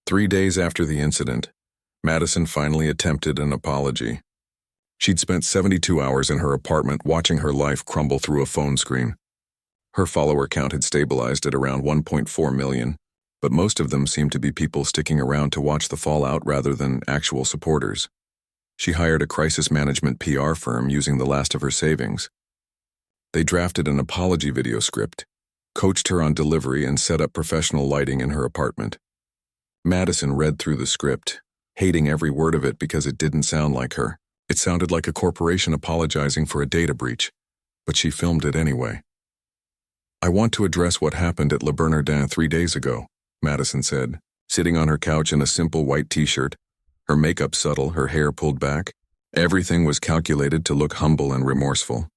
3 days after the incident, Madison finally attempted an apology. She'd spent 72 hours in her apartment watching her life crumble through a phone screen. Her follower count had stabilized at around 1.4 million, but most of them seemed to be people sticking around to watch the fallout rather than actual supporters. She hired a crisis management PR firm using the last of her savings. They drafted an apology video script, coached her on delivery, and set up professional lighting in her apartment. Madison read through the script, hating every word of it because it didn't sound like her. It sounded like a corporation apologizing for a data breach, but she filmed it anyway. "I want to address what happened at Le Bernardin 3 days ago," Madison said, sitting on her couch in a simple white t-shirt, her makeup subtle, her hair pulled back. Everything was calculated to look humble and remorseful.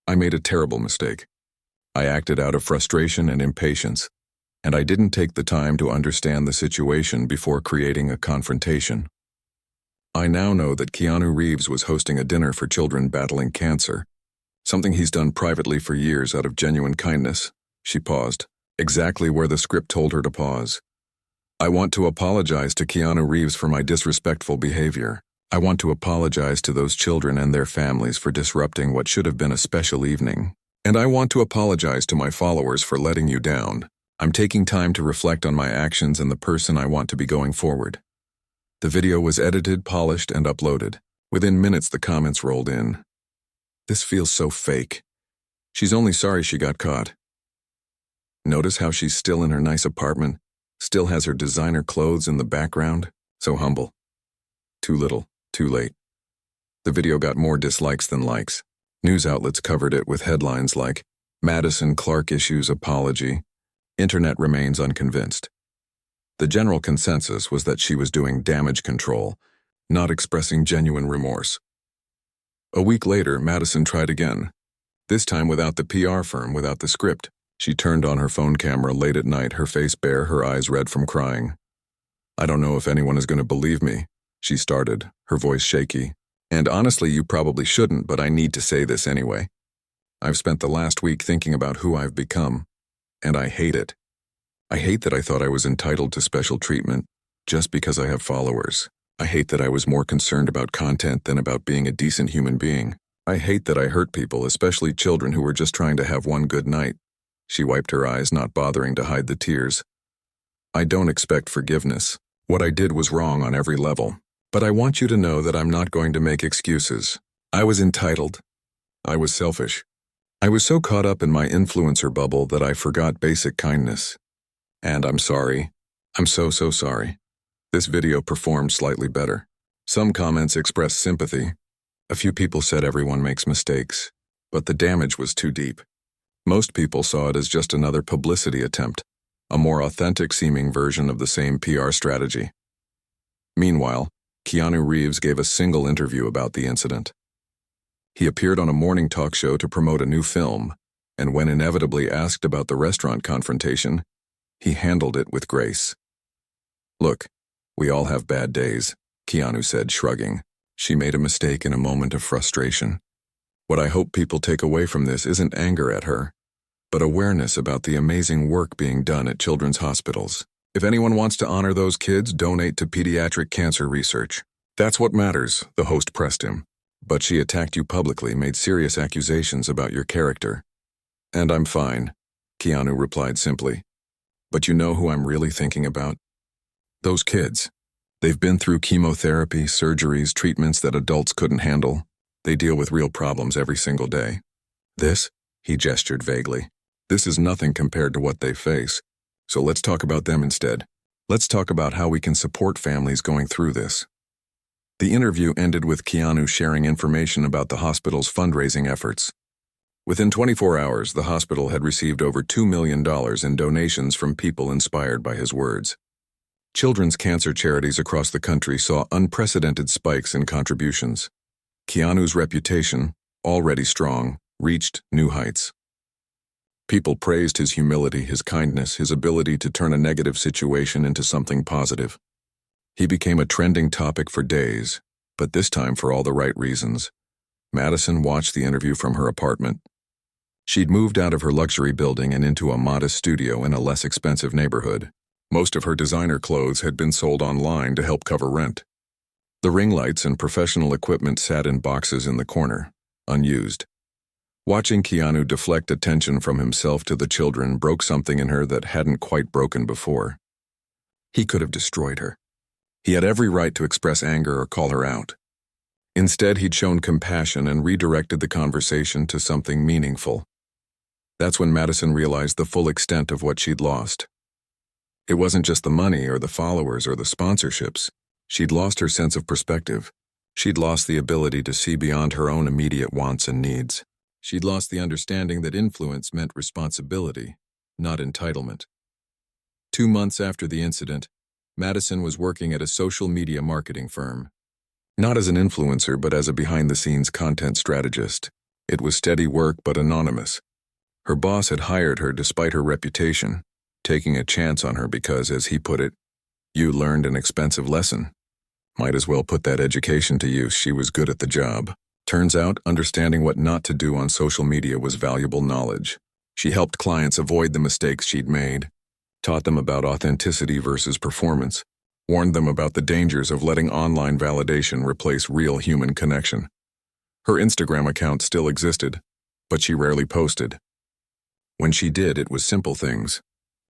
"I made a terrible mistake. I acted out of frustration and impatience, and I didn't take the time to understand the situation before creating a confrontation. I now know that Keanu Reeves was hosting a dinner for children battling cancer, something he's done privately for years out of genuine kindness." She paused, exactly where the script told her to pause. "I want to apologize to Keanu Reeves for my disrespectful behavior. I want to apologize to those children and their families for disrupting what should have been a special evening. And I want to apologize to my followers for letting you down. I'm taking time to reflect on my actions and the person I want to be going forward." The video was edited, polished, and uploaded. Within minutes, the comments rolled in. "This feels so fake. She's only sorry she got caught. Notice how she's still in her nice apartment, still has her designer clothes in the background. So humble. Too little, too late." The video got more dislikes than likes. News outlets covered it with headlines like, "Madison Clark issues apology. Internet remains unconvinced." The general consensus was that she was doing damage control, not expressing genuine remorse. A week later, Madison tried again. This time without the PR firm, without the script. She turned on her phone camera late at night, her face bare, her eyes red from crying. "I don't know if anyone is going to believe me," she started, her voice shaky. "And honestly, you probably shouldn't, but I need to say this anyway. I've spent the last week thinking about who I've become, and I hate it. I hate that I thought I was entitled to special treatment just because I have followers. I hate that I was more concerned about content than about being a decent human being. I hate that I hurt people, especially children who were just trying to have one good night." She wiped her eyes, not bothering to hide the tears. "I don't expect forgiveness. What I did was wrong on every level. But I want you to know that I'm not going to make excuses. I was entitled. I was selfish. I was so caught up in my influencer bubble that I forgot basic kindness. And I'm sorry. I'm so sorry." This video performed slightly better. Some comments expressed sympathy. A few people said everyone makes mistakes, but the damage was too deep. Most people saw it as just another publicity attempt, a more authentic-seeming version of the same PR strategy. Meanwhile, Keanu Reeves gave a single interview about the incident. He appeared on a morning talk show to promote a new film, and when inevitably asked about the restaurant confrontation, he handled it with grace. "Look, we all have bad days," Keanu said, shrugging. "She made a mistake in a moment of frustration. What I hope people take away from this isn't anger at her, but awareness about the amazing work being done at children's hospitals. If anyone wants to honor those kids, donate to pediatric cancer research. That's what matters," the host pressed him. "But she attacked you publicly, made serious accusations about your character." "And I'm fine," Keanu replied simply. "But you know who I'm really thinking about? Those kids. They've been through chemotherapy, surgeries, treatments that adults couldn't handle. They deal with real problems every single day. This," he gestured vaguely, "this is nothing compared to what they face. So let's talk about them instead. Let's talk about how we can support families going through this." The interview ended with Keanu sharing information about the hospital's fundraising efforts. Within 24 hours, the hospital had received over $2 million in donations from people inspired by his words. Children's cancer charities across the country saw unprecedented spikes in contributions. Keanu's reputation, already strong, reached new heights. People praised his humility, his kindness, his ability to turn a negative situation into something positive. He became a trending topic for days, but this time for all the right reasons. Madison watched the interview from her apartment. She'd moved out of her luxury building and into a modest studio in a less expensive neighborhood. Most of her designer clothes had been sold online to help cover rent. The ring lights and professional equipment sat in boxes in the corner, unused. Watching Keanu deflect attention from himself to the children broke something in her that hadn't quite broken before. He could have destroyed her. He had every right to express anger or call her out. Instead, he'd shown compassion and redirected the conversation to something meaningful. That's when Madison realized the full extent of what she'd lost. It wasn't just the money or the followers or the sponsorships. She'd lost her sense of perspective. She'd lost the ability to see beyond her own immediate wants and needs. She'd lost the understanding that influence meant responsibility, not entitlement. 2 months after the incident, Madison was working at a social media marketing firm. Not as an influencer, but as a behind-the-scenes content strategist. It was steady work, but anonymous. Her boss had hired her despite her reputation, taking a chance on her because, as he put it, "You learned an expensive lesson." Might as well put that education to use. She was good at the job. Turns out, understanding what not to do on social media was valuable knowledge. She helped clients avoid the mistakes she'd made, taught them about authenticity versus performance, warned them about the dangers of letting online validation replace real human connection. Her Instagram account still existed, but she rarely posted. When she did, it was simple things.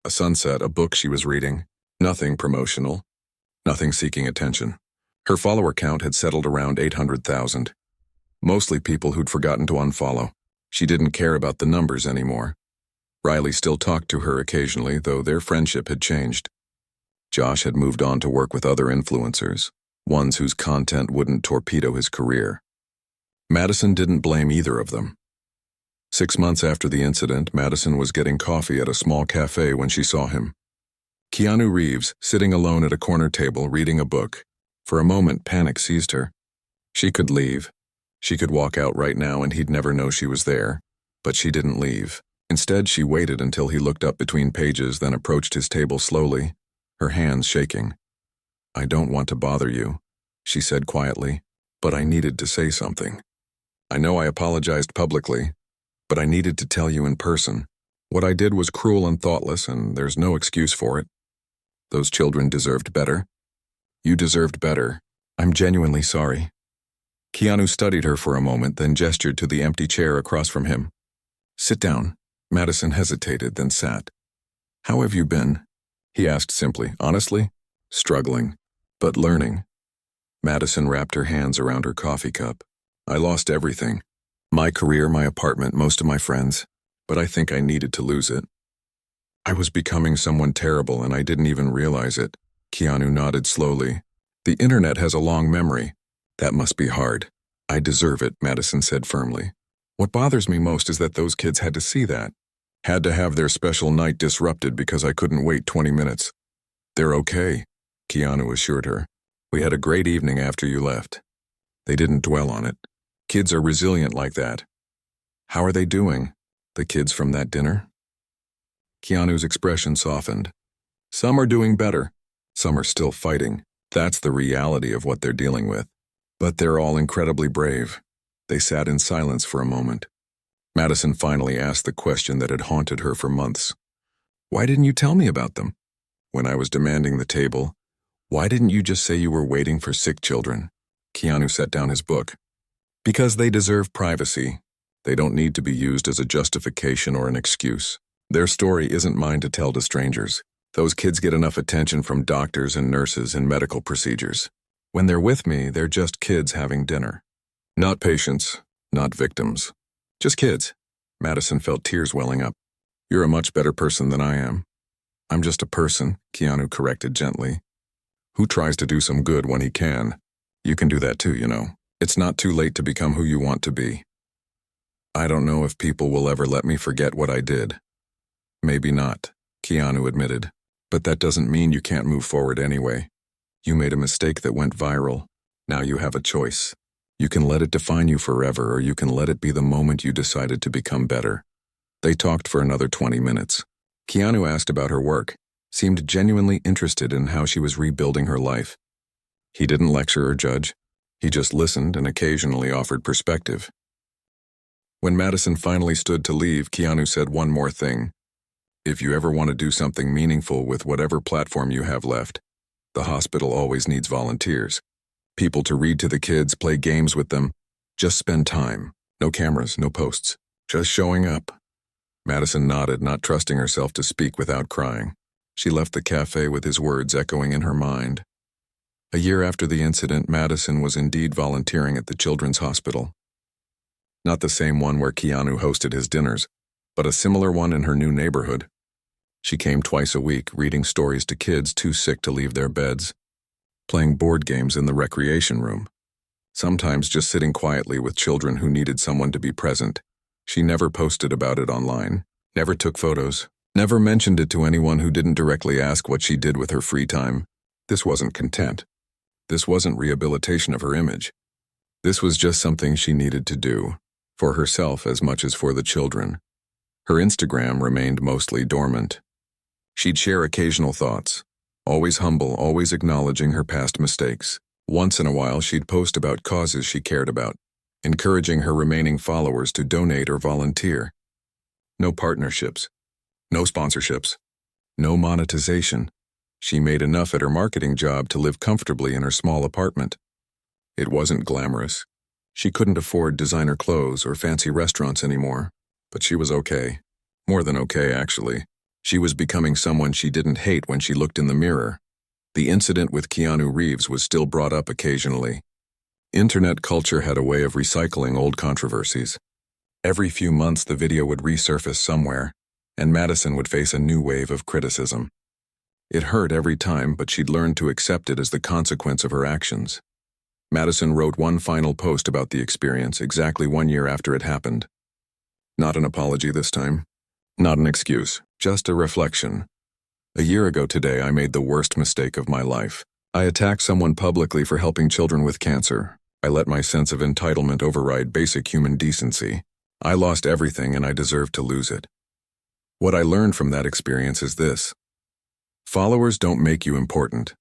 A sunset, a book she was reading, nothing promotional, nothing seeking attention. Her follower count had settled around 800,000. Mostly people who'd forgotten to unfollow. She didn't care about the numbers anymore. Riley still talked to her occasionally, though their friendship had changed. Josh had moved on to work with other influencers, ones whose content wouldn't torpedo his career. Madison didn't blame either of them. 6 months after the incident, Madison was getting coffee at a small cafe when she saw him. Keanu Reeves, sitting alone at a corner table reading a book. For a moment, panic seized her. She could leave. She could walk out right now and he'd never know she was there. But she didn't leave. Instead, she waited until he looked up between pages, then approached his table slowly, her hands shaking. "I don't want to bother you," she said quietly, "but I needed to say something. I know I apologized publicly, but I needed to tell you in person. What I did was cruel and thoughtless, and there's no excuse for it. Those children deserved better. You deserved better. I'm genuinely sorry." Keanu studied her for a moment, then gestured to the empty chair across from him. "Sit down." Madison hesitated, then sat. "How have you been?" he asked simply. "Honestly, struggling, but learning." Madison wrapped her hands around her coffee cup. "I lost everything. My career, my apartment, most of my friends. But I think I needed to lose it. I was becoming someone terrible and I didn't even realize it." Keanu nodded slowly. "The internet has a long memory. That must be hard." "I deserve it," Madison said firmly. "What bothers me most is that those kids had to see that. Had to have their special night disrupted because I couldn't wait 20 minutes. They're okay," Keanu assured her. "We had a great evening after you left." They didn't dwell on it. Kids are resilient like that. "How are they doing? The kids from that dinner?" Keanu's expression softened. "Some are doing better. Some are still fighting. That's the reality of what they're dealing with. But they're all incredibly brave." They sat in silence for a moment. Madison finally asked the question that had haunted her for months. "Why didn't you tell me about them? When I was demanding the table, why didn't you just say you were waiting for sick children?" Keanu set down his book. "Because they deserve privacy. They don't need to be used as a justification or an excuse. Their story isn't mine to tell to strangers. Those kids get enough attention from doctors and nurses and medical procedures. When they're with me, they're just kids having dinner. Not patients, not victims. Just kids." Madison felt tears welling up. "You're a much better person than I am." "I'm just a person," Keanu corrected gently, "who tries to do some good when he can. You can do that too, you know. It's not too late to become who you want to be." "I don't know if people will ever let me forget what I did." "Maybe not," Keanu admitted. "But that doesn't mean you can't move forward anyway. You made a mistake that went viral. Now you have a choice. You can let it define you forever, or you can let it be the moment you decided to become better." They talked for another 20 minutes. Keanu asked about her work, seemed genuinely interested in how she was rebuilding her life. He didn't lecture or judge. He just listened and occasionally offered perspective. When Madison finally stood to leave, Keanu said one more thing. If you ever want to do something meaningful with whatever platform you have left, the hospital always needs volunteers. People to read to the kids, play games with them, just spend time. No cameras, no posts, just showing up. Madison nodded, not trusting herself to speak without crying. She left the cafe with his words echoing in her mind. A year after the incident, Madison was indeed volunteering at the children's hospital. Not the same one where Keanu hosted his dinners, but a similar one in her new neighborhood. She came twice a week, reading stories to kids too sick to leave their beds, playing board games in the recreation room, sometimes just sitting quietly with children who needed someone to be present. She never posted about it online, never took photos, never mentioned it to anyone who didn't directly ask what she did with her free time. This wasn't content. This wasn't rehabilitation of her image. This was just something she needed to do, for herself as much as for the children. Her Instagram remained mostly dormant. She'd share occasional thoughts, always humble, always acknowledging her past mistakes. Once in a while, she'd post about causes she cared about, encouraging her remaining followers to donate or volunteer. No partnerships, no sponsorships, no monetization. She made enough at her marketing job to live comfortably in her small apartment. It wasn't glamorous. She couldn't afford designer clothes or fancy restaurants anymore, but she was okay. More than okay, actually. She was becoming someone she didn't hate when she looked in the mirror. The incident with Keanu Reeves was still brought up occasionally. Internet culture had a way of recycling old controversies. Every few months the video would resurface somewhere, and Madison would face a new wave of criticism. It hurt every time, but she'd learned to accept it as the consequence of her actions. Madison wrote one final post about the experience exactly 1 year after it happened. Not an apology this time. Not an excuse, just a reflection. A year ago today, I made the worst mistake of my life. I attacked someone publicly for helping children with cancer. I let my sense of entitlement override basic human decency. I lost everything and I deserved to lose it. What I learned from that experience is this. Followers don't make you important.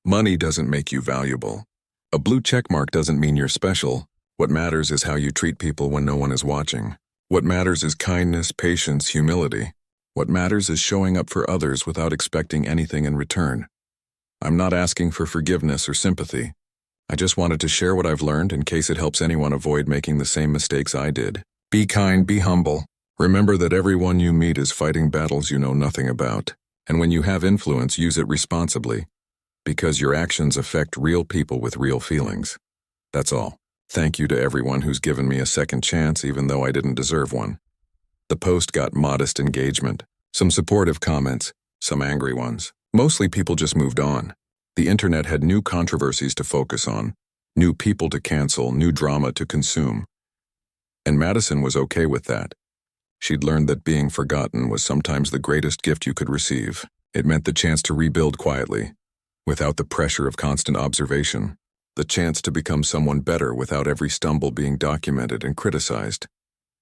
Money doesn't make you valuable. A blue checkmark doesn't mean you're special. What matters is how you treat people when no one is watching. What matters is kindness, patience, humility. What matters is showing up for others without expecting anything in return. I'm not asking for forgiveness or sympathy. I just wanted to share what I've learned in case it helps anyone avoid making the same mistakes I did. Be kind, be humble. Remember that everyone you meet is fighting battles you know nothing about. And when you have influence, use it responsibly, because your actions affect real people with real feelings. That's all. Thank you to everyone who's given me a second chance even though I didn't deserve one. The post got modest engagement, some supportive comments, some angry ones. Mostly people just moved on. The internet had new controversies to focus on, new people to cancel, new drama to consume. And Madison was okay with that. She'd learned that being forgotten was sometimes the greatest gift you could receive. It meant the chance to rebuild quietly, without the pressure of constant observation, the chance to become someone better without every stumble being documented and criticized.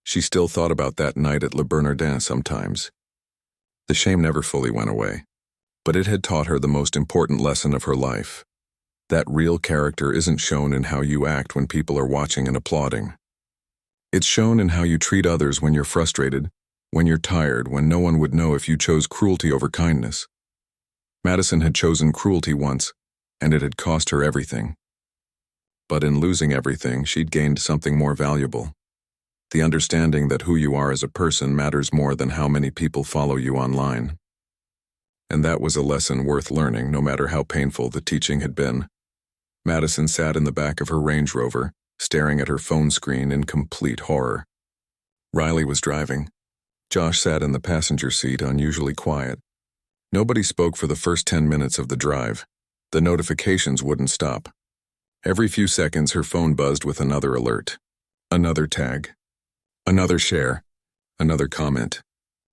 She still thought about that night at Le Bernardin sometimes. The shame never fully went away, but it had taught her the most important lesson of her life. That real character isn't shown in how you act when people are watching and applauding. It's shown in how you treat others when you're frustrated, when you're tired, when no one would know if you chose cruelty over kindness. Madison had chosen cruelty once, and it had cost her everything. But in losing everything, she'd gained something more valuable. The understanding that who you are as a person matters more than how many people follow you online. And that was a lesson worth learning, no matter how painful the teaching had been. Madison sat in the back of her Range Rover, staring at her phone screen in complete horror. Riley was driving. Josh sat in the passenger seat, unusually quiet. Nobody spoke for the first 10 minutes of the drive. The notifications wouldn't stop. Every few seconds, her phone buzzed with another alert. Another tag. Another share. Another comment.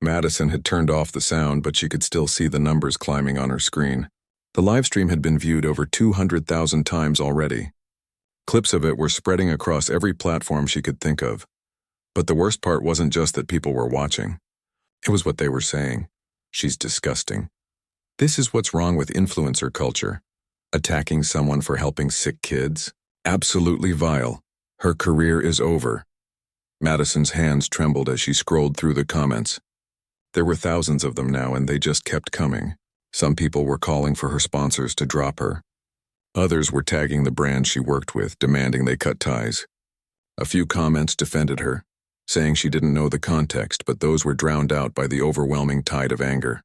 Madison had turned off the sound, but she could still see the numbers climbing on her screen. The live stream had been viewed over 200,000 times already. Clips of it were spreading across every platform she could think of. But the worst part wasn't just that people were watching. It was what they were saying. She's disgusting. This is what's wrong with influencer culture. Attacking someone for helping sick kids? Absolutely vile. Her career is over. Madison's hands trembled as she scrolled through the comments. There were thousands of them now, and they just kept coming. Some people were calling for her sponsors to drop her. Others were tagging the brand she worked with, demanding they cut ties. A few comments defended her, saying she didn't know the context, but those were drowned out by the overwhelming tide of anger.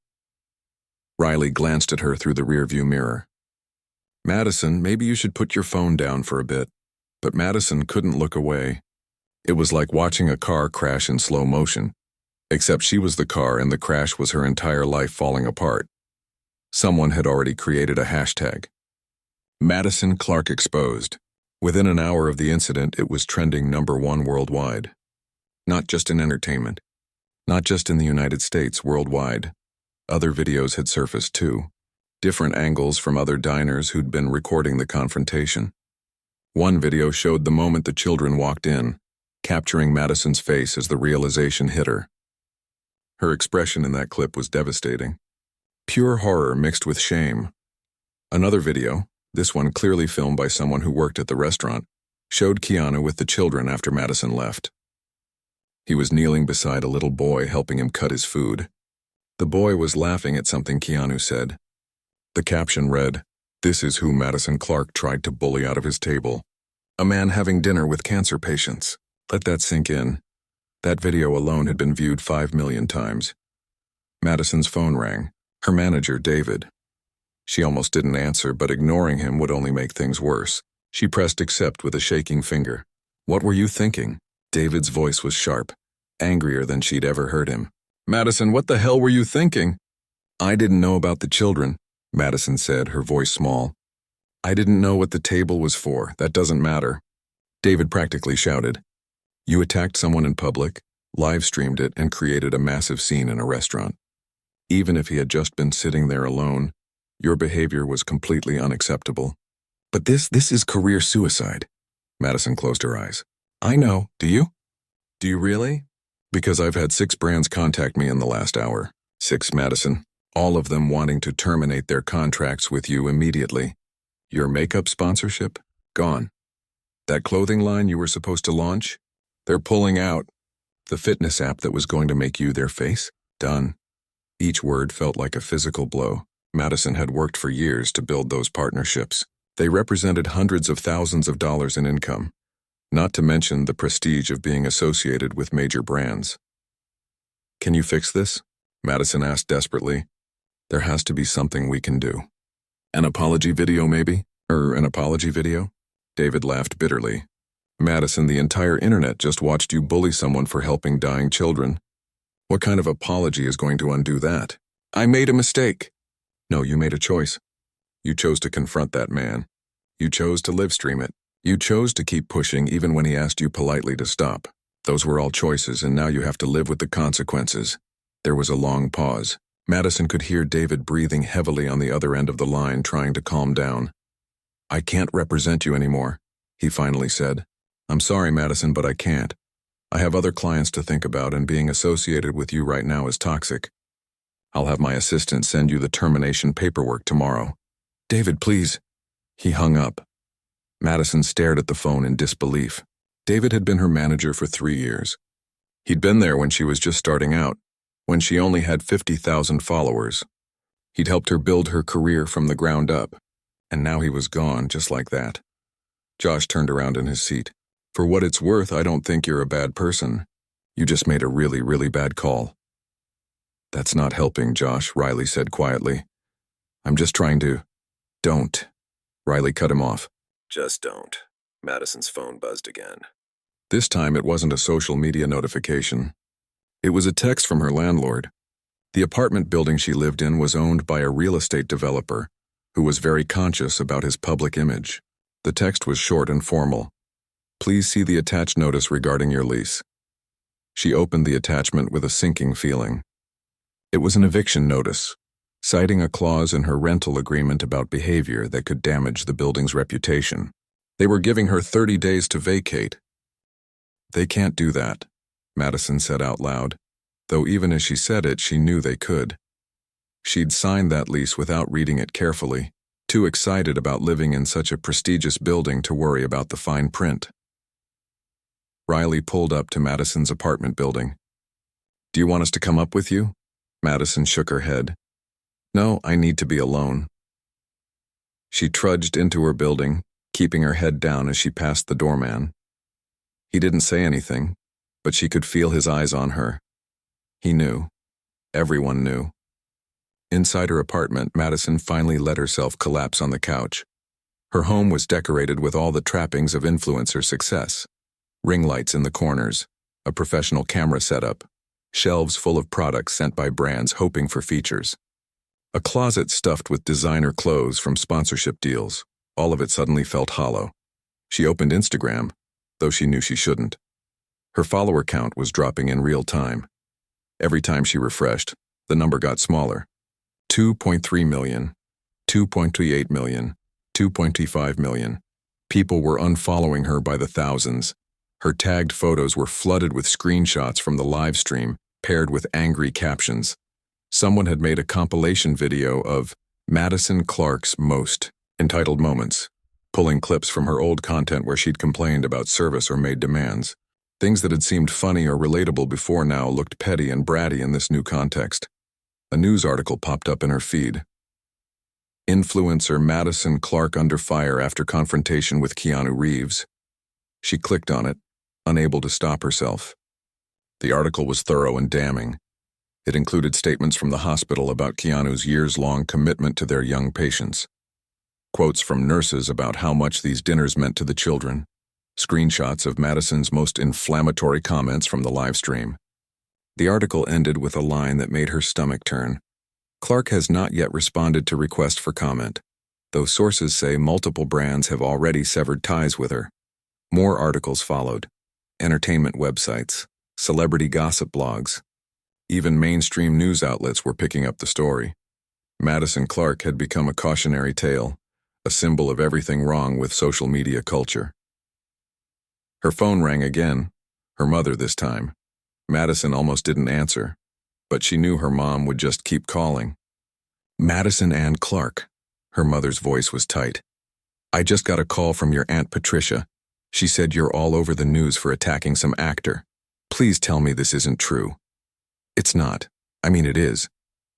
Riley glanced at her through the rearview mirror. "Madison, maybe you should put your phone down for a bit." But Madison couldn't look away. It was like watching a car crash in slow motion, except she was the car and the crash was her entire life falling apart. Someone had already created a hashtag. Madison Clark exposed. Within an hour of the incident, it was trending #1 worldwide. Not just in entertainment. Not just in the United States, worldwide. Other videos had surfaced too. Different angles from other diners who'd been recording the confrontation. One video showed the moment the children walked in, capturing Madison's face as the realization hit her. Her expression in that clip was devastating. Pure horror mixed with shame. Another video, this one clearly filmed by someone who worked at the restaurant, showed Keanu with the children after Madison left. He was kneeling beside a little boy helping him cut his food. The boy was laughing at something Keanu said. The caption read, "This is who Madison Clark tried to bully out of his table. A man having dinner with cancer patients." Let that sink in. That video alone had been viewed 5 million times. Madison's phone rang. Her manager, David. She almost didn't answer, but ignoring him would only make things worse. She pressed accept with a shaking finger. "What were you thinking?" David's voice was sharp, angrier than she'd ever heard him. "Madison, what the hell were you thinking?" "I didn't know about the children," Madison said, her voice small. "I didn't know what the table was for. That doesn't matter." David practically shouted. "You attacked someone in public, live-streamed it, and created a massive scene in a restaurant. Even if he had just been sitting there alone, your behavior was completely unacceptable." "But this is career suicide." Madison closed her eyes. "I know. Do you?" "Do you really?" "Because I've had 6 brands contact me in the last hour." 6, Madison. All of them wanting to terminate their contracts with you immediately. Your makeup sponsorship? Gone. That clothing line you were supposed to launch? They're pulling out. The fitness app that was going to make you their face? Done. Each word felt like a physical blow. Madison had worked for years to build those partnerships. They represented hundreds of thousands of dollars in income, not to mention the prestige of being associated with major brands. "Can you fix this?" Madison asked desperately. "There has to be something we can do." "An apology video, maybe? An apology video?" David laughed bitterly. "Madison, the entire internet just watched you bully someone for helping dying children. What kind of apology is going to undo that?" "I made a mistake." "No, you made a choice. You chose to confront that man. You chose to live stream it. You chose to keep pushing even when he asked you politely to stop. Those were all choices, and now you have to live with the consequences." There was a long pause. Madison could hear David breathing heavily on the other end of the line, trying to calm down. "I can't represent you anymore," he finally said. "I'm sorry, Madison, but I can't. I have other clients to think about, and being associated with you right now is toxic. I'll have my assistant send you the termination paperwork tomorrow." "David, please." He hung up. Madison stared at the phone in disbelief. David had been her manager for 3 years. He'd been there when she was just starting out, when she only had 50,000 followers. He'd helped her build her career from the ground up, and now he was gone just like that. Josh turned around in his seat. "For what it's worth, I don't think you're a bad person. You just made a really, really bad call." "That's not helping, Josh," Riley said quietly. "I'm just trying to—" "Don't." Riley cut him off. "Just don't." Madison's phone buzzed again. This time it wasn't a social media notification. It was a text from her landlord. The apartment building she lived in was owned by a real estate developer who was very conscious about his public image. The text was short and formal. "Please see the attached notice regarding your lease." She opened the attachment with a sinking feeling. It was an eviction notice, citing a clause in her rental agreement about behavior that could damage the building's reputation. They were giving her 30 days to vacate. "They can't do that," Madison said out loud, though even as she said it, she knew they could. She'd signed that lease without reading it carefully, too excited about living in such a prestigious building to worry about the fine print. Riley pulled up to Madison's apartment building. "Do you want us to come up with you?" Madison shook her head. No, I need to be alone. She trudged into her building, keeping her head down as she passed the doorman. He didn't say anything, but she could feel his eyes on her. He knew. Everyone knew. Inside her apartment, Madison finally let herself collapse on the couch. Her home was decorated with all the trappings of influencer success. Ring lights in the corners, a professional camera setup, shelves full of products sent by brands hoping for features. A closet stuffed with designer clothes from sponsorship deals. All of it suddenly felt hollow. She opened Instagram, though she knew she shouldn't. Her follower count was dropping in real time. Every time she refreshed, the number got smaller. 2.3 million, 2.28 million, 2.25 million. People were unfollowing her by the thousands. Her tagged photos were flooded with screenshots from the live stream, paired with angry captions. Someone had made a compilation video of Madison Clark's most entitled moments, pulling clips from her old content where she'd complained about service or made demands. Things that had seemed funny or relatable before now looked petty and bratty in this new context. A news article popped up in her feed. Influencer Madison Clark under fire after confrontation with Keanu Reeves. She clicked on it, unable to stop herself. The article was thorough and damning. It included statements from the hospital about Keanu's years-long commitment to their young patients. Quotes from nurses about how much these dinners meant to the children. Screenshots of Madison's most inflammatory comments from the live stream. The article ended with a line that made her stomach turn. Clark has not yet responded to request for comment, though sources say multiple brands have already severed ties with her. More articles followed. Entertainment websites, celebrity gossip blogs. Even mainstream news outlets were picking up the story. Madison Clark had become a cautionary tale, a symbol of everything wrong with social media culture. Her phone rang again, her mother this time. Madison almost didn't answer, but she knew her mom would just keep calling. Madison Ann Clark. Her mother's voice was tight. I just got a call from your Aunt Patricia. She said you're all over the news for attacking some actor. Please tell me this isn't true. It's not. I mean, it is.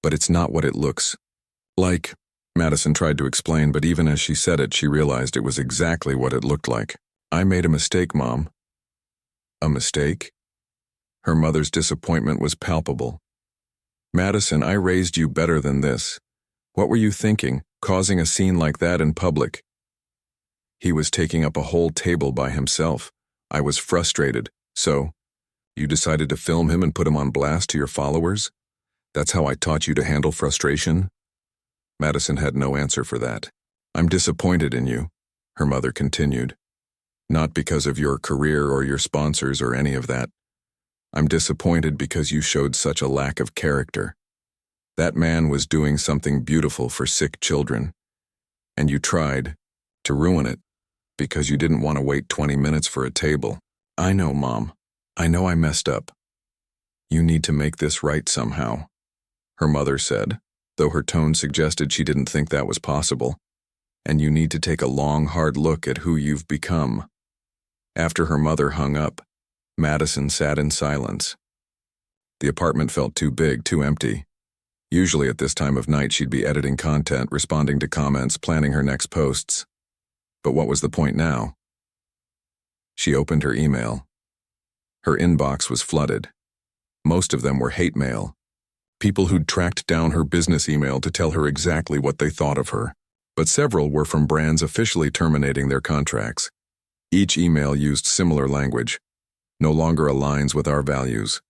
But it's not what it looks like. Madison tried to explain, but even as she said it, she realized it was exactly what it looked like. I made a mistake, Mom. A mistake? Her mother's disappointment was palpable. Madison, I raised you better than this. What were you thinking, causing a scene like that in public? He was taking up a whole table by himself. I was frustrated, so you decided to film him and put him on blast to your followers? That's how I taught you to handle frustration? Madison had no answer for that. I'm disappointed in you, her mother continued. Not because of your career or your sponsors or any of that. I'm disappointed because you showed such a lack of character. That man was doing something beautiful for sick children, and you tried to ruin it because you didn't want to wait 20 minutes for a table. I know, Mom. I know I messed up. You need to make this right somehow, her mother said, though her tone suggested she didn't think that was possible. And you need to take a long, hard look at who you've become. After her mother hung up, Madison sat in silence. The apartment felt too big, too empty. Usually at this time of night she'd be editing content, responding to comments, planning her next posts. But what was the point now? She opened her email. Her inbox was flooded. Most of them were hate mail. People who'd tracked down her business email to tell her exactly what they thought of her. But several were from brands officially terminating their contracts. Each email used similar language. No longer aligns with our values.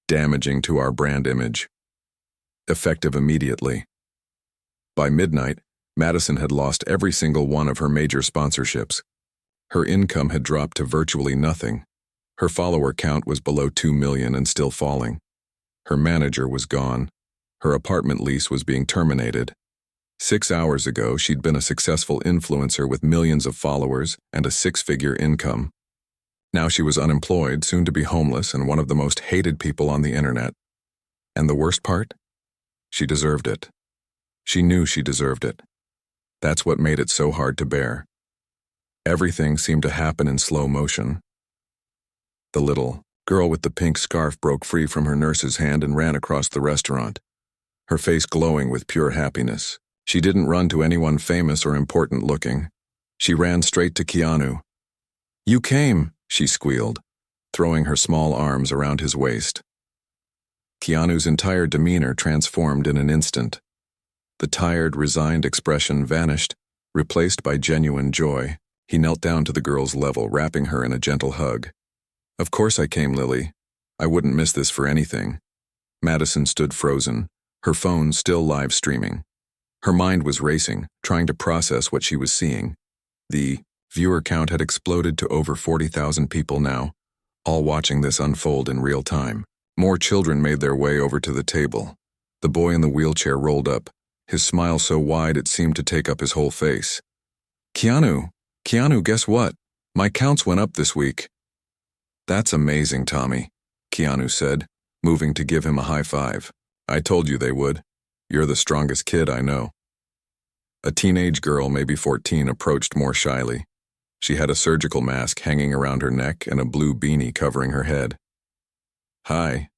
Damaging to our brand image. Effective immediately. By midnight, Madison had lost every single one of her major sponsorships. Her income had dropped to virtually nothing. Her follower count was below 2 million and still falling. Her manager was gone. Her apartment lease was being terminated. 6 hours ago, she'd been a successful influencer with millions of followers and a 6-figure income. Now she was unemployed, soon to be homeless, and one of the most hated people on the internet. And the worst part? She deserved it. She knew she deserved it. That's what made it so hard to bear. Everything seemed to happen in slow motion. The little, Girl with the pink scarf broke free from her nurse's hand and ran across the restaurant, her face glowing with pure happiness. She didn't run to anyone famous or important looking. She ran straight to Keanu. "You came," she squealed, throwing her small arms around his waist. Keanu's entire demeanor transformed in an instant. The tired, resigned expression vanished, replaced by genuine joy. He knelt down to the girl's level, wrapping her in a gentle hug. "Of course I came, Lily. I wouldn't miss this for anything." Madison stood frozen, her phone still live streaming. Her mind was racing, trying to process what she was seeing. The viewer count had exploded to over 40,000 people now, all watching this unfold in real time. More children made their way over to the table. The boy in the wheelchair rolled up, his smile so wide it seemed to take up his whole face. Keanu, guess what? My counts went up this week." "That's amazing, Tommy," Keanu said, moving to give him a high five. "I told you they would. You're the strongest kid I know." A teenage girl, maybe 14, approached more shyly. She had a surgical mask hanging around her neck and a blue beanie covering her head. "Hi,"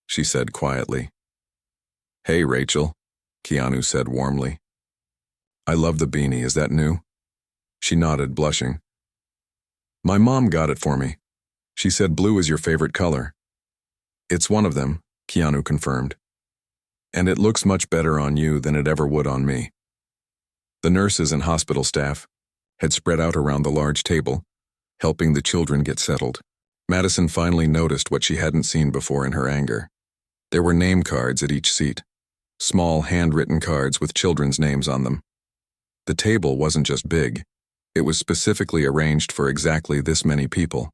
she said quietly. "Hey, Rachel," Keanu said warmly. "I love the beanie. Is that new?" She nodded, blushing. "My mom got it for me. She said blue is your favorite color." "It's one of them," Keanu confirmed. "And it looks much better on you than it ever would on me." The nurses and hospital staff had spread out around the large table, helping the children get settled. Madison finally noticed what she hadn't seen before in her anger. There were name cards at each seat, small handwritten cards with children's names on them. The table wasn't just big, it was specifically arranged for exactly this many people.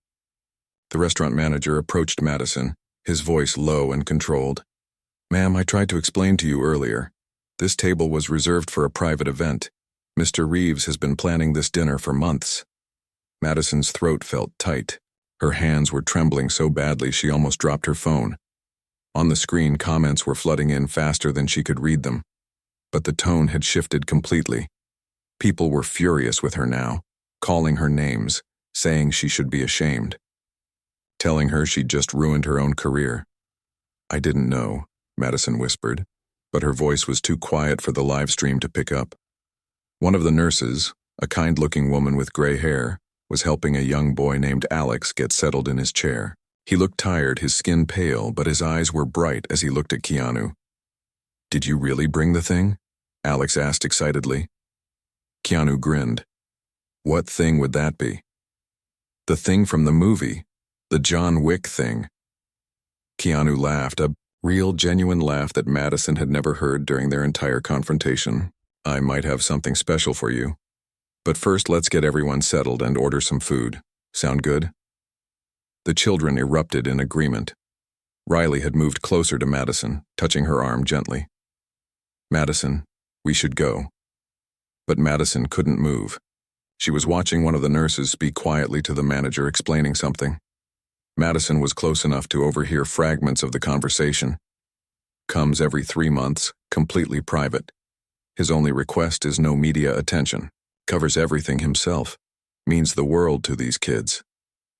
The restaurant manager approached Madison, his voice low and controlled. "Ma'am, I tried to explain to you earlier. This table was reserved for a private event. Mr. Reeves has been planning this dinner for months." Madison's throat felt tight. Her hands were trembling so badly she almost dropped her phone. On the screen, comments were flooding in faster than she could read them. But the tone had shifted completely. People were furious with her now, calling her names, saying she should be ashamed, telling her she'd just ruined her own career. "I didn't know," Madison whispered, but her voice was too quiet for the live stream to pick up. One of the nurses, a kind-looking woman with gray hair, was helping a young boy named Alex get settled in his chair. He looked tired, his skin pale, but his eyes were bright as he looked at Keanu. "Did you really bring the thing?" Alex asked excitedly. Keanu grinned. "What thing would that be?" "The thing from the movie, the John Wick thing." Keanu laughed, a real, genuine laugh that Madison had never heard during their entire confrontation. "I might have something special for you. But first, let's get everyone settled and order some food. Sound good?" The children erupted in agreement. Riley had moved closer to Madison, touching her arm gently. "Madison, we should go." But Madison couldn't move. She was watching one of the nurses speak quietly to the manager, explaining something. Madison was close enough to overhear fragments of the conversation. "Comes every 3 months, completely private. His only request is no media attention. Covers everything himself. Means the world to these kids."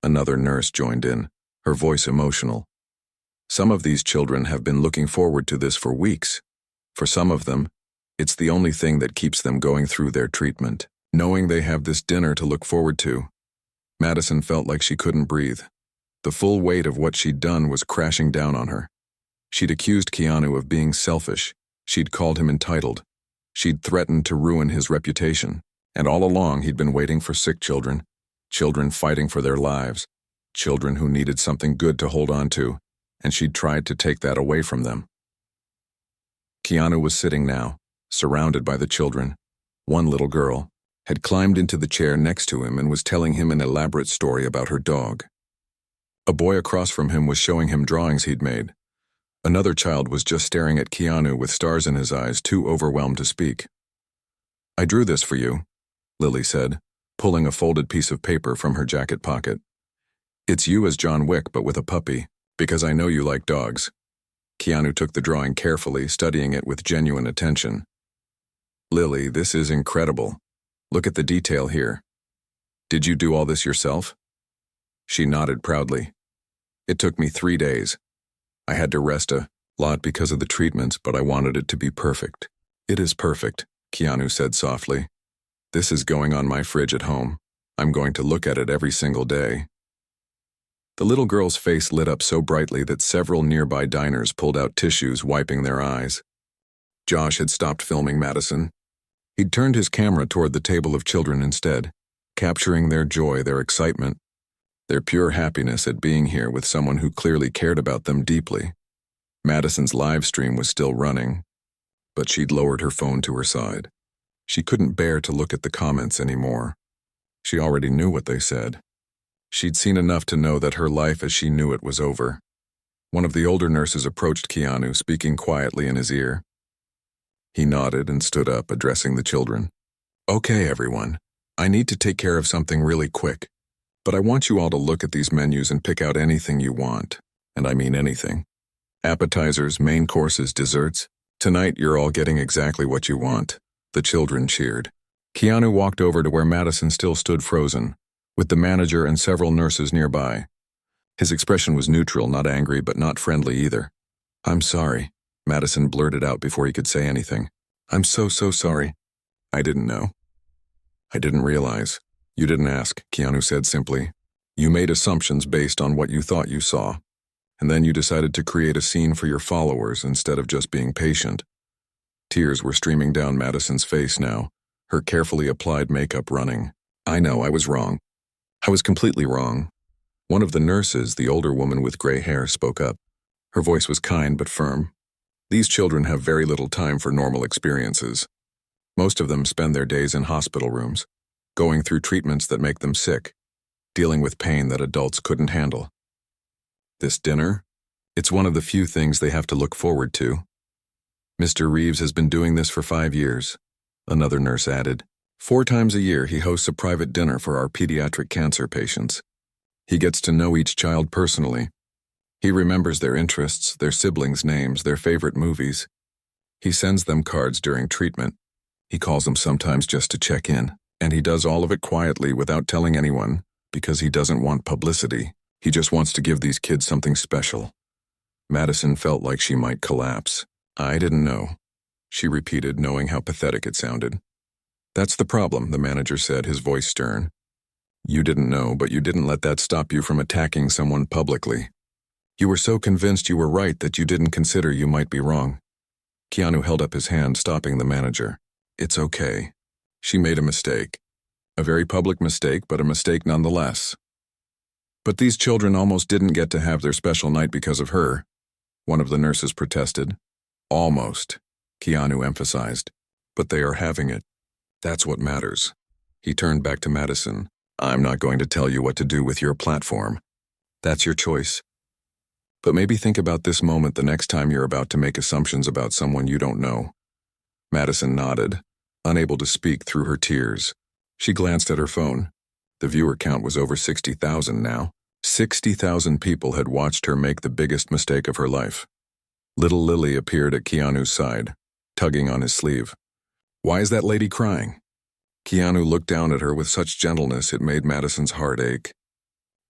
Another nurse joined in, her voice emotional. "Some of these children have been looking forward to this for weeks. For some of them, it's the only thing that keeps them going through their treatment, knowing they have this dinner to look forward to." Madison felt like she couldn't breathe. The full weight of what she'd done was crashing down on her. She'd accused Keanu of being selfish. She'd called him entitled. She'd threatened to ruin his reputation. And all along, he'd been waiting for sick children, children fighting for their lives, children who needed something good to hold on to, and she'd tried to take that away from them. Keanu was sitting now, surrounded by the children. One little girl had climbed into the chair next to him and was telling him an elaborate story about her dog. A boy across from him was showing him drawings he'd made. Another child was just staring at Keanu with stars in his eyes, too overwhelmed to speak. "I drew this for you," Lily said, pulling a folded piece of paper from her jacket pocket. "It's you as John Wick, but with a puppy, because I know you like dogs." Keanu took the drawing carefully, studying it with genuine attention. "Lily, this is incredible. Look at the detail here. Did you do all this yourself?" She nodded proudly. It took me 3 days. I had to rest a lot because of the treatments, but I wanted it to be perfect. It is perfect, Keanu said softly. This is going on my fridge at home. I'm going to look at it every single day. The little girl's face lit up so brightly that several nearby diners pulled out tissues, wiping their eyes. Josh had stopped filming Madison. He'd turned his camera toward the table of children instead, capturing their joy, their excitement, their pure happiness at being here with someone who clearly cared about them deeply. Madison's live stream was still running, but she'd lowered her phone to her side. She couldn't bear to look at the comments anymore. She already knew what they said. She'd seen enough to know that her life as she knew it was over. One of the older nurses approached Keanu, speaking quietly in his ear. He nodded and stood up, addressing the children. Okay, everyone. I need to take care of something really quick, but I want you all to look at these menus and pick out anything you want. And I mean anything. Appetizers, main courses, desserts. Tonight you're all getting exactly what you want. The children cheered. Keanu walked over to where Madison still stood frozen, with the manager and several nurses nearby. His expression was neutral, not angry, but not friendly either. I'm sorry, Madison blurted out before he could say anything. I'm so sorry. I didn't know. I didn't realize. You didn't ask, Keanu said simply. You made assumptions based on what you thought you saw, and then you decided to create a scene for your followers instead of just being patient. Tears were streaming down Madison's face now, her carefully applied makeup running. I know, I was wrong. I was completely wrong. One of the nurses, the older woman with gray hair, spoke up. Her voice was kind but firm. These children have very little time for normal experiences. Most of them spend their days in hospital rooms, going through treatments that make them sick, dealing with pain that adults couldn't handle. This dinner? It's one of the few things they have to look forward to. Mr. Reeves has been doing this for 5 years, another nurse added. 4 times a year he hosts a private dinner for our pediatric cancer patients. He gets to know each child personally. He remembers their interests, their siblings' names, their favorite movies. He sends them cards during treatment. He calls them sometimes just to check in, and he does all of it quietly without telling anyone because he doesn't want publicity. He just wants to give these kids something special. Madison felt like she might collapse. I didn't know, she repeated, knowing how pathetic it sounded. That's the problem, the manager said, his voice stern. You didn't know, but you didn't let that stop you from attacking someone publicly. You were so convinced you were right that you didn't consider you might be wrong. Keanu held up his hand, stopping the manager. It's okay. She made a mistake. A very public mistake, but a mistake nonetheless. But these children almost didn't get to have their special night because of her, one of the nurses protested. Almost, Keanu emphasized. But they are having it. That's what matters. He turned back to Madison. I'm not going to tell you what to do with your platform. That's your choice. But maybe think about this moment the next time you're about to make assumptions about someone you don't know. Madison nodded, unable to speak through her tears. She glanced at her phone. The viewer count was over 60,000 now. 60,000 people had watched her make the biggest mistake of her life. Little Lily appeared at Keanu's side, tugging on his sleeve. Why is that lady crying? Keanu looked down at her with such gentleness it made Madison's heart ache.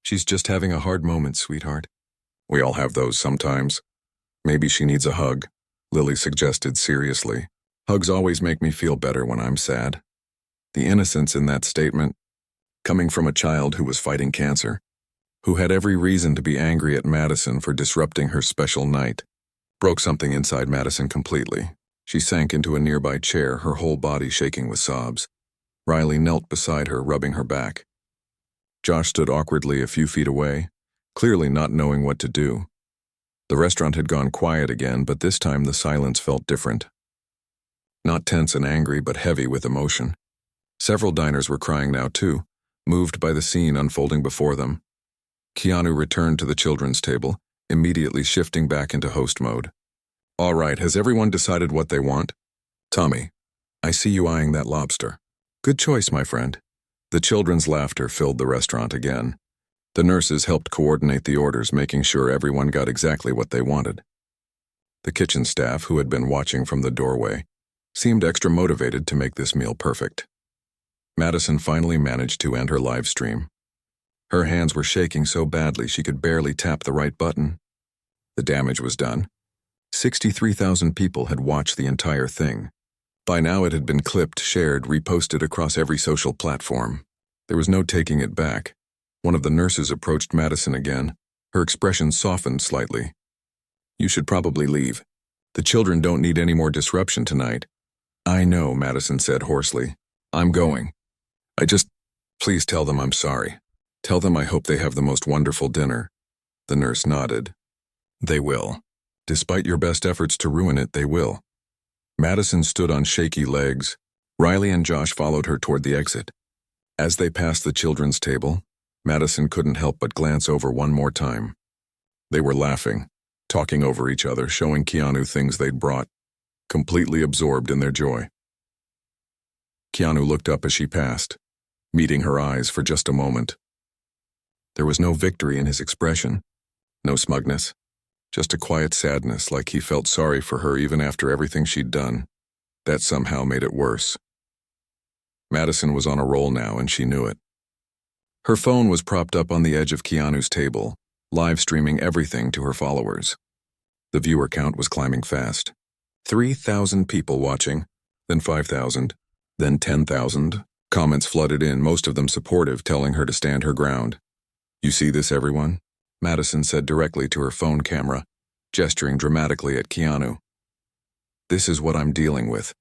She's just having a hard moment, sweetheart. We all have those sometimes. Maybe she needs a hug, Lily suggested seriously. Hugs always make me feel better when I'm sad. The innocence in that statement, coming from a child who was fighting cancer, who had every reason to be angry at Madison for disrupting her special night, broke something inside Madison completely. She sank into a nearby chair, her whole body shaking with sobs. Riley knelt beside her, rubbing her back. Josh stood awkwardly a few feet away, clearly not knowing what to do. The restaurant had gone quiet again, but this time the silence felt different. Not tense and angry, but heavy with emotion. Several diners were crying now too, moved by the scene unfolding before them. Keanu returned to the children's table, immediately shifting back into host mode. All right, has everyone decided what they want? Tommy, I see you eyeing that lobster. Good choice, my friend. The children's laughter filled the restaurant again. The nurses helped coordinate the orders, making sure everyone got exactly what they wanted. The kitchen staff, who had been watching from the doorway, seemed extra motivated to make this meal perfect. Madison finally managed to end her live stream. Her hands were shaking so badly she could barely tap the right button. The damage was done. 63,000 people had watched the entire thing. By now it had been clipped, shared, reposted across every social platform. There was no taking it back. One of the nurses approached Madison again. Her expression softened slightly. "You should probably leave. The children don't need any more disruption tonight." "I know," Madison said hoarsely. "I'm going. Please tell them I'm sorry. Tell them I hope they have the most wonderful dinner." The nurse nodded. "They will. Despite your best efforts to ruin it, they will." Madison stood on shaky legs. Riley and Josh followed her toward the exit. As they passed the children's table, Madison couldn't help but glance over one more time. They were laughing, talking over each other, showing Keanu things they'd brought, completely absorbed in their joy. Keanu looked up as she passed, meeting her eyes for just a moment. There was no victory in his expression, no smugness, just a quiet sadness, like he felt sorry for her even after everything she'd done. That somehow made it worse. Madison was on a roll now, and she knew it. Her phone was propped up on the edge of Keanu's table, live streaming everything to her followers. The viewer count was climbing fast. 3,000 people watching, then 5,000, then 10,000. Comments flooded in, most of them supportive, telling her to stand her ground. "You see this, everyone?" Madison said directly to her phone camera, gesturing dramatically at Keanu. "This is what I'm dealing with.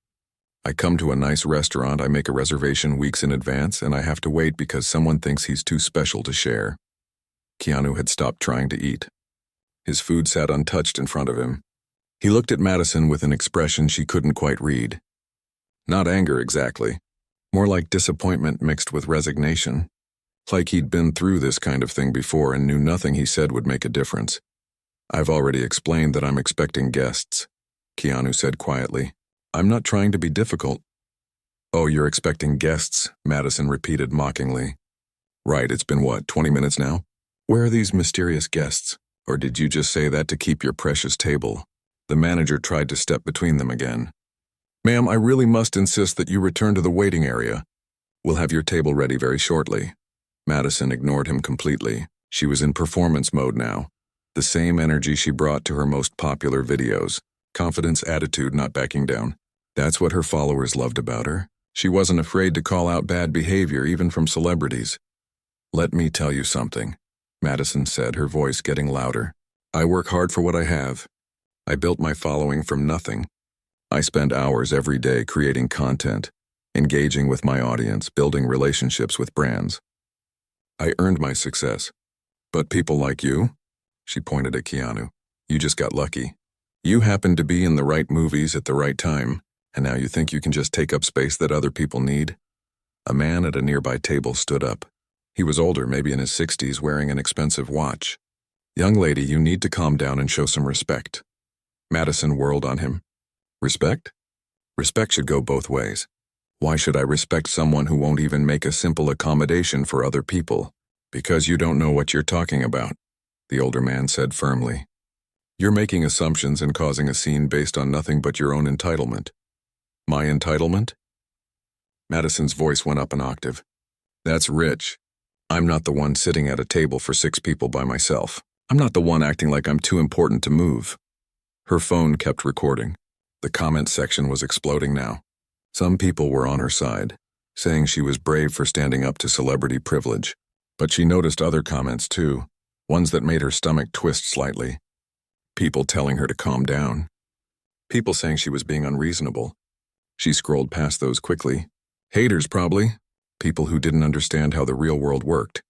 I come to a nice restaurant, I make a reservation weeks in advance, and I have to wait because someone thinks he's too special to share." Keanu had stopped trying to eat. His food sat untouched in front of him. He looked at Madison with an expression she couldn't quite read. Not anger exactly, more like disappointment mixed with resignation. Like he'd been through this kind of thing before and knew nothing he said would make a difference. "I've already explained that I'm expecting guests," Keanu said quietly. "I'm not trying to be difficult." "Oh, you're expecting guests," Madison repeated mockingly. "Right, it's been what, 20 minutes now? Where are these mysterious guests? Or did you just say that to keep your precious table?" The manager tried to step between them again. "Ma'am, I really must insist that you return to the waiting area. We'll have your table ready very shortly." Madison ignored him completely. She was in performance mode now. The same energy she brought to her most popular videos. Confidence, attitude, not backing down. That's what her followers loved about her. She wasn't afraid to call out bad behavior, even from celebrities. "Let me tell you something," Madison said, her voice getting louder. "I work hard for what I have. I built my following from nothing. I spend hours every day creating content, engaging with my audience, building relationships with brands. I earned my success. But people like you," she pointed at Keanu, "you just got lucky. You happened to be in the right movies at the right time, and now you think you can just take up space that other people need?" A man at a nearby table stood up. He was older, maybe in his 60s, wearing an expensive watch. "Young lady, you need to calm down and show some respect." Madison whirled on him. "Respect? Respect should go both ways. Why should I respect someone who won't even make a simple accommodation for other people? Because you don't know what you're talking about," the older man said firmly. "You're making assumptions and causing a scene based on nothing but your own entitlement." "My entitlement?" Madison's voice went up an octave. "That's rich. I'm not the one sitting at a table for 6 people by myself. I'm not the one acting like I'm too important to move." Her phone kept recording. The comment section was exploding now. Some people were on her side, saying she was brave for standing up to celebrity privilege. But she noticed other comments too, ones that made her stomach twist slightly. People telling her to calm down. People saying she was being unreasonable. She scrolled past those quickly. Haters probably. People who didn't understand how the real world worked.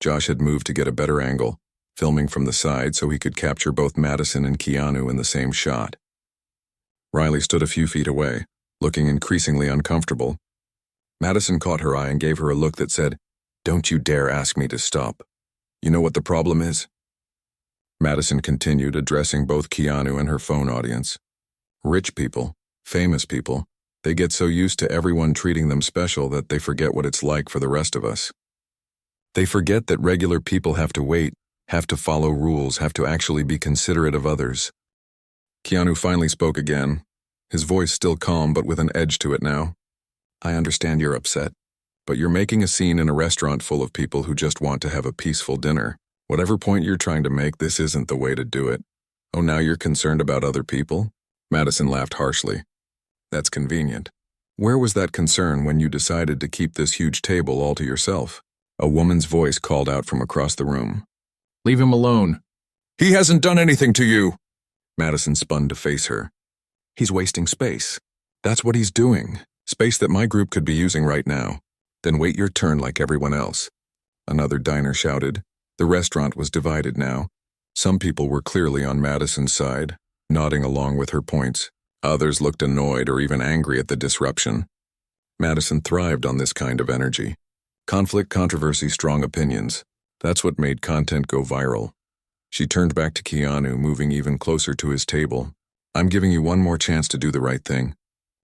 Josh had moved to get a better angle, filming from the side so he could capture both Madison and Keanu in the same shot. Riley stood a few feet away, looking increasingly uncomfortable. Madison caught her eye and gave her a look that said, "Don't you dare ask me to stop. You know what the problem is?" Madison continued, addressing both Keanu and her phone audience. "Rich people, famous people, they get so used to everyone treating them special that they forget what it's like for the rest of us. They forget that regular people have to wait, have to follow rules, have to actually be considerate of others." Keanu finally spoke again, his voice still calm but with an edge to it now. "I understand you're upset. But you're making a scene in a restaurant full of people who just want to have a peaceful dinner. Whatever point you're trying to make, this isn't the way to do it. Oh, now you're concerned about other people? Madison laughed harshly. That's convenient. Where was that concern when you decided to keep this huge table all to yourself? A woman's voice called out from across the room. Leave him alone. He hasn't done anything to you. Madison spun to face her. He's wasting space. That's what he's doing. Space that my group could be using right now. Then wait your turn like everyone else. Another diner shouted. The restaurant was divided now. Some people were clearly on Madison's side, nodding along with her points. Others looked annoyed or even angry at the disruption. Madison thrived on this kind of energy. Conflict, controversy, strong opinions. That's what made content go viral. She turned back to Keanu, moving even closer to his table. I'm giving you one more chance to do the right thing.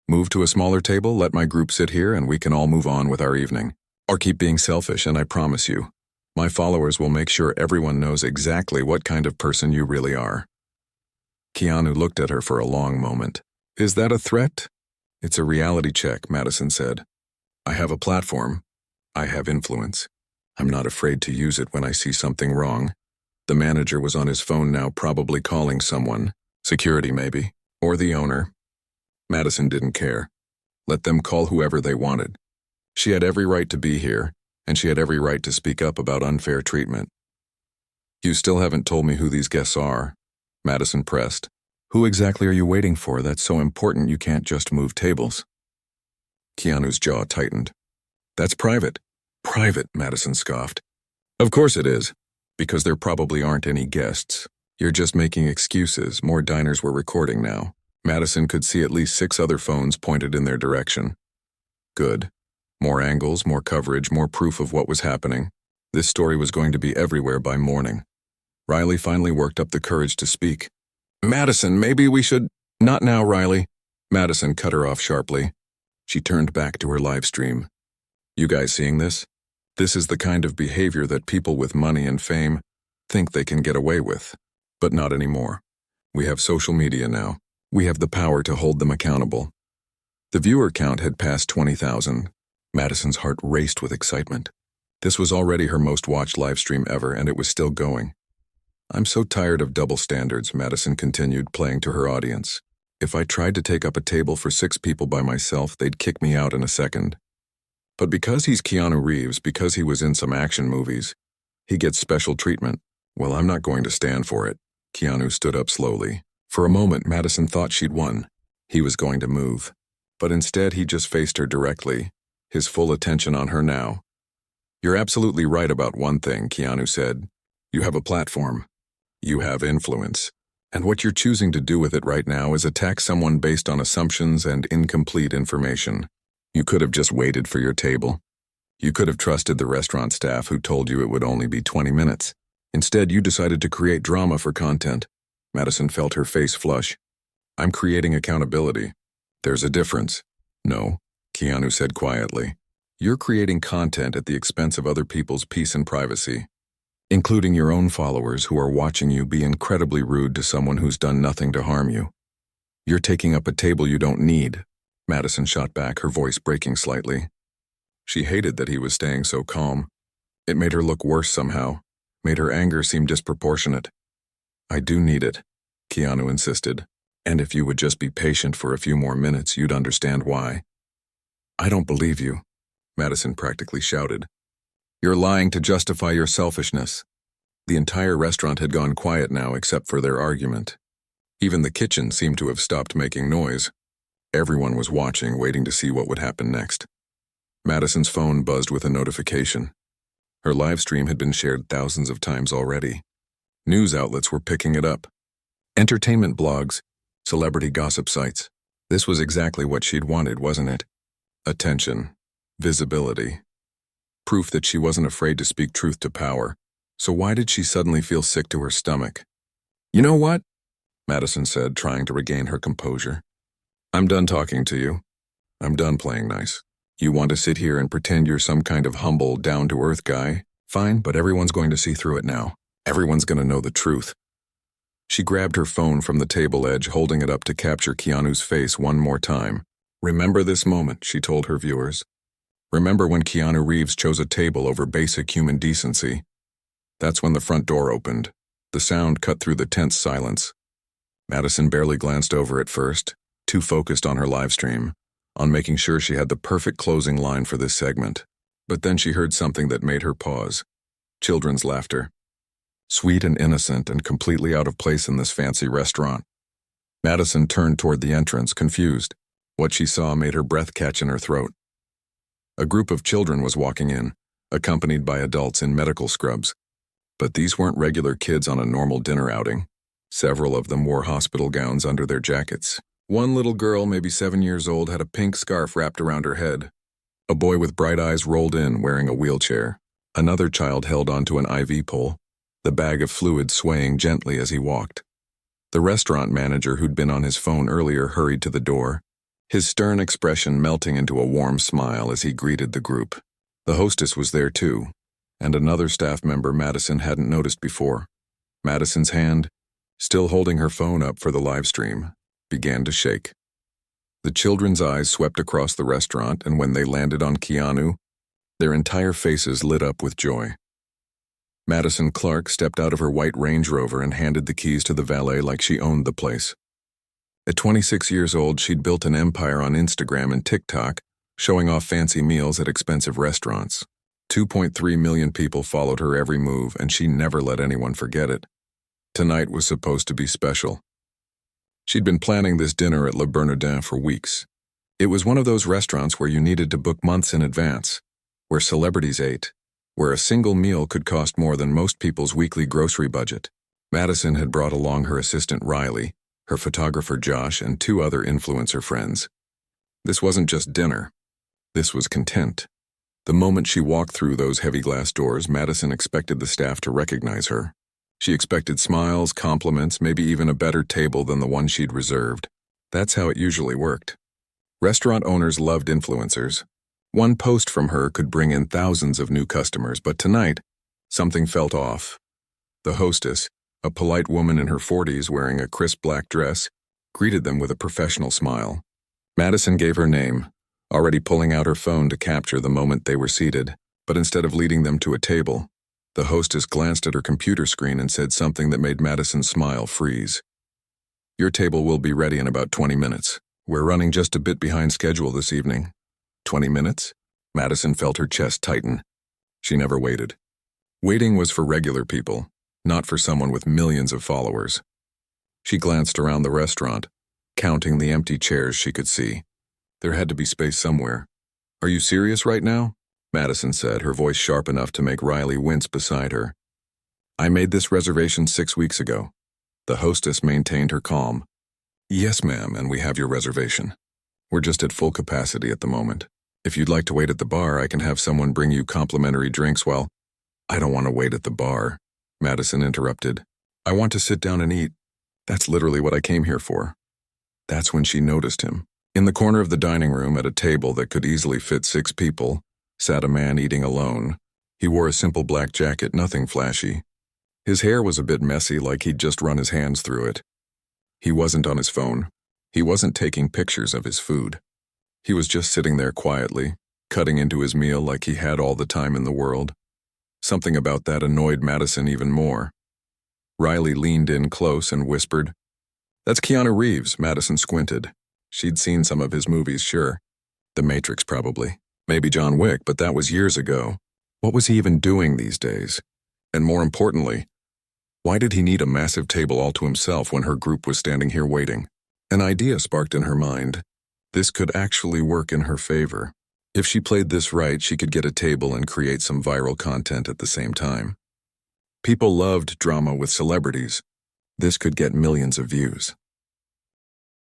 Move to a smaller table, let my group sit here, and we can all move on with our evening. Or keep being selfish, and I promise you, my followers will make sure everyone knows exactly what kind of person you really are. Keanu looked at her for a long moment. Is that a threat? It's a reality check, Madison said. I have a platform. I have influence. I'm not afraid to use it when I see something wrong. The manager was on his phone now, probably calling someone. Security, maybe. Or the owner. Madison didn't care. Let them call whoever they wanted. She had every right to be here, and she had every right to speak up about unfair treatment. You still haven't told me who these guests are, Madison pressed. Who exactly are you waiting for that's so important you can't just move tables? Keanu's jaw tightened. That's private. Private, Madison scoffed. Of course it is, because there probably aren't any guests. You're just making excuses. More diners were recording now. Madison could see at least 6 other phones pointed in their direction. Good. More angles, more coverage, more proof of what was happening. This story was going to be everywhere by morning. Riley finally worked up the courage to speak. Madison, maybe we should— Not now, Riley. Madison cut her off sharply. She turned back to her live stream. You guys seeing this? This is the kind of behavior that people with money and fame think they can get away with. But not anymore. We have social media now. We have the power to hold them accountable. The viewer count had passed 20,000. Madison's heart raced with excitement. This was already her most watched live stream ever, and it was still going. I'm so tired of double standards, Madison continued, playing to her audience. If I tried to take up a table for 6 people by myself, they'd kick me out in a second. But because he's Keanu Reeves, because he was in some action movies, he gets special treatment. Well, I'm not going to stand for it. Keanu stood up slowly. For a moment, Madison thought she'd won. He was going to move. But instead, he just faced her directly, his full attention on her now. You're absolutely right about one thing, Keanu said. You have a platform. You have influence. And what you're choosing to do with it right now is attack someone based on assumptions and incomplete information. You could have just waited for your table. You could have trusted the restaurant staff who told you it would only be 20 minutes. Instead, you decided to create drama for content. Madison felt her face flush. I'm creating accountability. There's a difference. No, Keanu said quietly. You're creating content at the expense of other people's peace and privacy, including your own followers who are watching you be incredibly rude to someone who's done nothing to harm you. You're taking up a table you don't need. Madison shot back, her voice breaking slightly. She hated that he was staying so calm. It made her look worse somehow, made her anger seem disproportionate. I do need it, Keanu insisted. And if you would just be patient for a few more minutes, you'd understand why. I don't believe you, Madison practically shouted. You're lying to justify your selfishness. The entire restaurant had gone quiet now except for their argument. Even the kitchen seemed to have stopped making noise. Everyone was watching, waiting to see what would happen next. Madison's phone buzzed with a notification. Her live stream had been shared thousands of times already. News outlets were picking it up. Entertainment blogs, celebrity gossip sites. This was exactly what she'd wanted, wasn't it? Attention, visibility. Proof that she wasn't afraid to speak truth to power. So why did she suddenly feel sick to her stomach? You know what? Madison said, trying to regain her composure. I'm done talking to you. I'm done playing nice. You want to sit here and pretend you're some kind of humble, down-to-earth guy? Fine, but everyone's going to see through it now. Everyone's going to know the truth. She grabbed her phone from the table edge, holding it up to capture Keanu's face one more time. Remember this moment, she told her viewers. Remember when Keanu Reeves chose a table over basic human decency? That's when the front door opened. The sound cut through the tense silence. Madison barely glanced over at first, too focused on her live stream, on making sure she had the perfect closing line for this segment. But then she heard something that made her pause. Children's laughter. Sweet and innocent and completely out of place in this fancy restaurant. Madison turned toward the entrance, confused. What she saw made her breath catch in her throat. A group of children was walking in, accompanied by adults in medical scrubs. But these weren't regular kids on a normal dinner outing. Several of them wore hospital gowns under their jackets. One little girl, maybe 7 years old, had a pink scarf wrapped around her head. A boy with bright eyes rolled in, wearing a wheelchair. Another child held onto an IV pole, the bag of fluid swaying gently as he walked. The restaurant manager who'd been on his phone earlier hurried to the door, his stern expression melting into a warm smile as he greeted the group. The hostess was there too, and another staff member Madison hadn't noticed before. Madison's hand, still holding her phone up for the live stream, began to shake. The children's eyes swept across the restaurant, and when they landed on Keanu, their entire faces lit up with joy. Madison Clark stepped out of her white Range Rover and handed the keys to the valet like she owned the place. At 26 years old, she'd built an empire on Instagram and TikTok, showing off fancy meals at expensive restaurants. 2.3 million people followed her every move, and she never let anyone forget it. Tonight was supposed to be special. She'd been planning this dinner at Le Bernardin for weeks. It was one of those restaurants where you needed to book months in advance, where celebrities ate, where a single meal could cost more than most people's weekly grocery budget. Madison had brought along her assistant Riley, her photographer Josh, and 2 other influencer friends. This wasn't just dinner. This was content. The moment she walked through those heavy glass doors, Madison expected the staff to recognize her. She expected smiles, compliments, maybe even a better table than the one she'd reserved. That's how it usually worked. Restaurant owners loved influencers. One post from her could bring in thousands of new customers, but tonight, something felt off. The hostess, a polite woman in her 40s wearing a crisp black dress, greeted them with a professional smile. Madison gave her name, already pulling out her phone to capture the moment they were seated, but instead of leading them to a table, the hostess glanced at her computer screen and said something that made Madison's smile freeze. "Your table will be ready in about 20 minutes. We're running just a bit behind schedule this evening." 20 minutes? Madison felt her chest tighten. She never waited. Waiting was for regular people, not for someone with millions of followers. She glanced around the restaurant, counting the empty chairs she could see. There had to be space somewhere. "Are you serious right now?" Madison said, her voice sharp enough to make Riley wince beside her. "I made this reservation 6 weeks ago." The hostess maintained her calm. "Yes, ma'am, and we have your reservation. We're just at full capacity at the moment. If you'd like to wait at the bar, I can have someone bring you complimentary drinks while—" "I don't want to wait at the bar," Madison interrupted. "I want to sit down and eat. That's literally what I came here for." That's when she noticed him. In the corner of the dining room, at a table that could easily fit 6 people, sat a man eating alone. He wore a simple black jacket, nothing flashy. His hair was a bit messy, like he'd just run his hands through it. He wasn't on his phone. He wasn't taking pictures of his food. He was just sitting there quietly, cutting into his meal like he had all the time in the world. Something about that annoyed Madison even more. Riley leaned in close and whispered, "That's Keanu Reeves." Madison squinted. She'd seen some of his movies, sure. The Matrix, probably. Maybe John Wick, but that was years ago. What was he even doing these days? And more importantly, why did he need a massive table all to himself when her group was standing here waiting? An idea sparked in her mind. This could actually work in her favor. If she played this right, she could get a table and create some viral content at the same time. People loved drama with celebrities. This could get millions of views.